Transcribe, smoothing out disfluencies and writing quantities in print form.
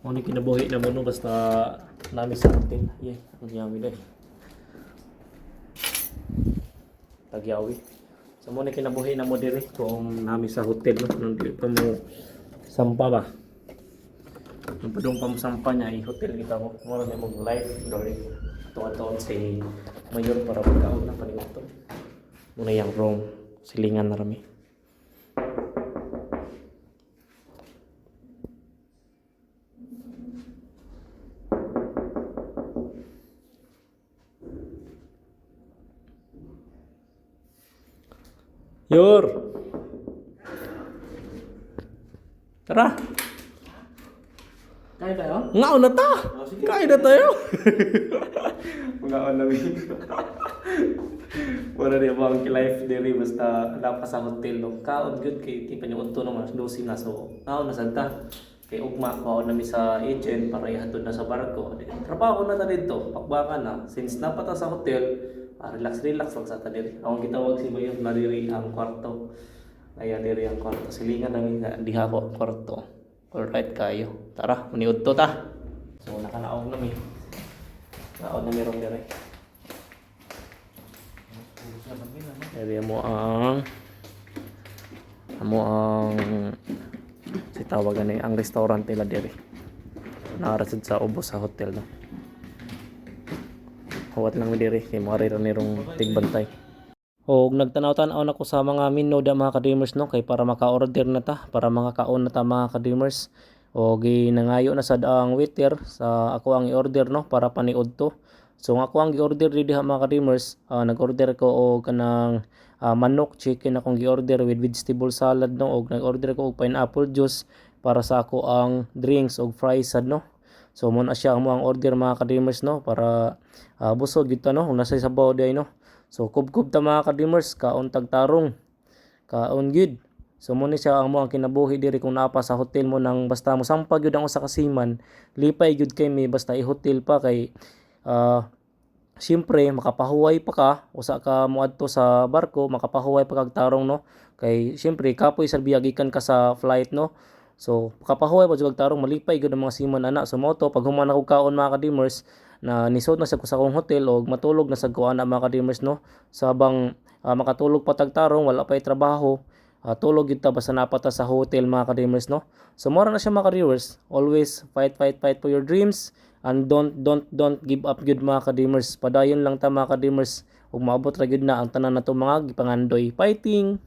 Ano kinabuhi na mo no basta namin sa atin. Yeah, ang yami dai. Tagyawi. So mo ni kinabuhi na mo diri kung namin sa hotel no nung di pa mo sampa ba. Nung padung pa mo sampa niya ay hotel kita mo. Mo na mo live dori. Tuwa-tuwa si mayor para pagkaon na panington. Muna yang room silingan na rami. Yor. Tara. Kaya tayo? Ngaon na ta. Kain na tayo. Ngaon na mi. Wala rin mo ang life diri basta napa sa hotel no. Kaon good kay ti panyunto naman dosi na so. Ngaon na santa. Kay ugma ko na mi sa agent para ihatod na sa barko. Trabaho na ta dito. Pakbaka na since napata sa hotel. Relax lang sa ta diri. Ang gitawag si Mayor na diri ang kwarto. Ayan diri ang kwarto. Silingan namin na diha ko kwarto. Alright kayo. Tara, uniud to ta. So nakanaog na mi. Naog na mirong diri. Diri mo ang si tawagan ni ang restaurant nila diri. Naarasad sa ubos sa hotel no. Huwat lang mi diri kay mo ari nirong tigbantay. Og nagtanaw-tanaw na ko sa mga menu da mga kadimers no kay para maka-order na ta, para makakaon na ta mga kadimers. Og ginangayo na sad ang waiter sa ako ang i-order no para paniud to. So ako ang gi-order diha mga kadimers, nag-order ko og kanang manok chicken akong gi-order with vegetable salad no og nag-order ko og pineapple juice para sa ako ang drinks og fries sad no. So mo na siya ang order mga kadimers no para busog gid ta no kung nasa sabaw di no. So kubkub ta mga kadimers kaon tagtarong. Kaon gid. So mo ni siya ang ang kinabuhi diri kung naapa sa hotel mo nang basta mo sampag gyud ang usa ka seaman, lipay gyud kay mi basta i-hotel pa kay siyempre makapahuway pa ka usa ka moadto sa barko makapahuway pa kag tarong no kay siyempre kapoy sa biyagikan ka sa flight no. So kapahuway pa jud tarong malipay gyud ang mga seaman ana. So mo to pag human ako kaon mga kadimers na nisod na sa kung hotel og matulog na sa kuana mga kadimers no sabang makatulog pa tagtarong wala pay trabaho tulog gid ta basta napata sa hotel mga kadimers no. So mora na siya mga kadimers, always fight for your dreams and don't give up gid mga kadimers. Padayon lang ta mga kadimers ug maabot ra gid na ang tanan nato mga gipangandoy. Fighting.